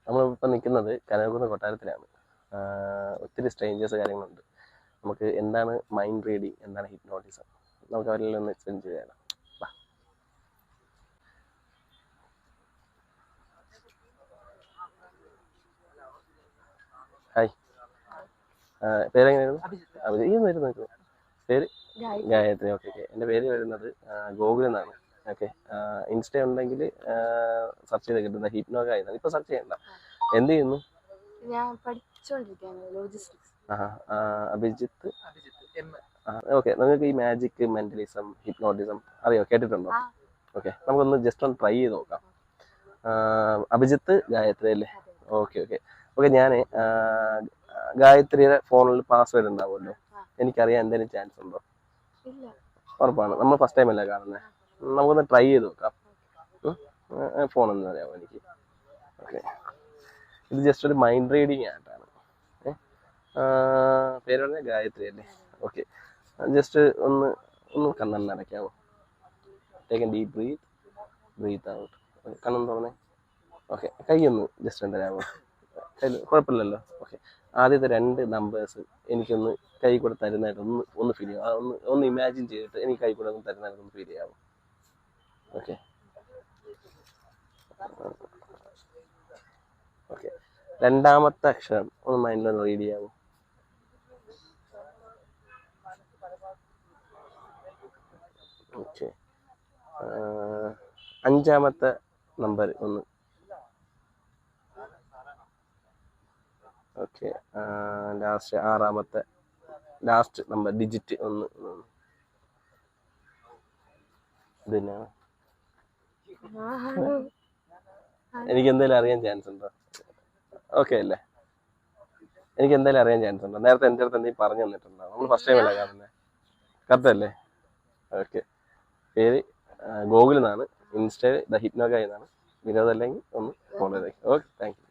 നമ്മളിപ്പോൾ നിൽക്കുന്നത് കനകക്കുന്ന് കൊട്ടാരത്തിലാണ്. ഒത്തിരി സ്ട്രേഞ്ചേഴ്സ് കാര്യങ്ങളുണ്ട്. നമുക്ക് എന്താണ് മൈൻഡ് റീഡിങ്, എന്താണ് ഹിപ്നോട്ടിസം, നമുക്ക് അവരിൽ ഒന്ന് എക്സ്പ്ലെയിൻ ചെയ്യാം. ഹായ്, പേരെങ്ങനെയായിരുന്നു? അഭിജിത്ത്. പേര് ഗായത്രി. Okay okay. എൻ്റെ പേര് വരുന്നത് ഗോകുൽ എന്നാണ്. ഓക്കെ. ഇൻസ്റ്റ ഉണ്ടെങ്കിൽ സെർച്ച് ചെയ്ത് കിട്ടുന്ന ഹിപ്നോ ഗായ് എന്നാണ്. ഇപ്പോൾ സെർച്ച് ചെയ്യണ്ട. എന്ത് ചെയ്യുന്നു? ഞാൻ പഠിച്ചുകൊണ്ടിരിക്കുകയാണ് ലോജിസ്റ്റിക്സ്. അഭിജിത്ത്. ഓക്കെ. നിങ്ങൾക്ക് ഈ മാജിക്, മെന്റലിസം, ഹിപ്നോട്ടിസം അറിയോ, കേട്ടിട്ടുണ്ടോ? ഓക്കെ, നമുക്കൊന്ന് ജസ്റ്റ് ഒന്ന് ട്രൈ ചെയ്ത് നോക്കാം. അഭിജിത്ത് ഗായത്രി അല്ലേ? Okay okay okay. ഞാൻ ഗായത്രിയുടെ ഫോണിൽ പാസ്വേഡ് ഉണ്ടാവുമല്ലോ, എനിക്കറിയാൻ എന്തെങ്കിലും ചാൻസ് ഉണ്ടോ? ഉറപ്പാണ്. നമ്മൾ ഫസ്റ്റ് ടൈം അല്ലേ കാണുന്നത്, നമുക്കൊന്ന് ട്രൈ ചെയ്ത് നോക്കാം. ഫോൺ എന്ന് പറയാമോ എനിക്ക്? ഓക്കെ, ഇത് ജസ്റ്റ് ഒരു മൈൻഡ് റീഡിങ് ആയിട്ടാണ്. പേര് പറഞ്ഞാൽ ഗായത്രി അല്ലേ? ഓക്കെ, ജസ്റ്റ് ഒന്ന് കണ്ണൊന്ന് അടയ്ക്കാമോ? Take a deep breath out. കണ്ണൊന്ന് തുറന്നേ. ഓക്കെ, കൈയൊന്ന് ജസ്റ്റ് ഒന്ന് തരാമോ? കുഴപ്പമില്ലല്ലോ. ഓക്കെ, ആദ്യത്തെ 2 നമ്പേഴ്സ് എനിക്കൊന്ന് കൈ കൂടെ തരുന്നതായിട്ട് ഒന്ന് ഫീൽ ചെയ്യാം. ഒന്ന് ഇമാജിൻ ചെയ്തിട്ട് എനിക്ക് കൈ കൂടെ ഒന്ന് തരുന്നതായിട്ട് ഒന്ന് ഫീൽ ചെയ്യാമോ? Okay okay. 2ാമത്തെ അക്ഷരം ഒന്ന് മൈൻഡിലൊന്ന് റീഡ് ചെയ്യാമോ? ഓക്കെ. 5ാമത്തെ നമ്പർ ഒന്ന്. ഓക്കെ. ലാസ്റ്റ് 6ാമത്തെ ലാസ്റ്റ് നമ്പർ ഡിജിറ്റ് ഒന്ന്. പിന്നെ എനിക്ക് എന്തെങ്കിലും അറിയാൻ ചാൻസ് ഉണ്ടോ? ഓക്കെ അല്ലേ? എനിക്ക് എന്തായാലും അറിയാൻ ചാൻസ് ഉണ്ടോ? നേരത്തെ എൻ്റെ അടുത്ത് എന്തെങ്കിലും പറഞ്ഞു തന്നിട്ടുണ്ടോ? നമ്മൾ ഫസ്റ്റ് ടൈം അല്ലേ കാണുന്നത്? കറക്റ്റ് അല്ലേ? ഓക്കെ. പേര് ഗോകുൽ എന്നാണ്. ഇൻസ്റ്റ ദ ഹിപ്നോ ഗായ് എന്നാണ്. വിനോദ് അല്ലെങ്കിൽ ഒന്ന് ഫോളോ ചെയ്തേക്കും. Okay, thank you.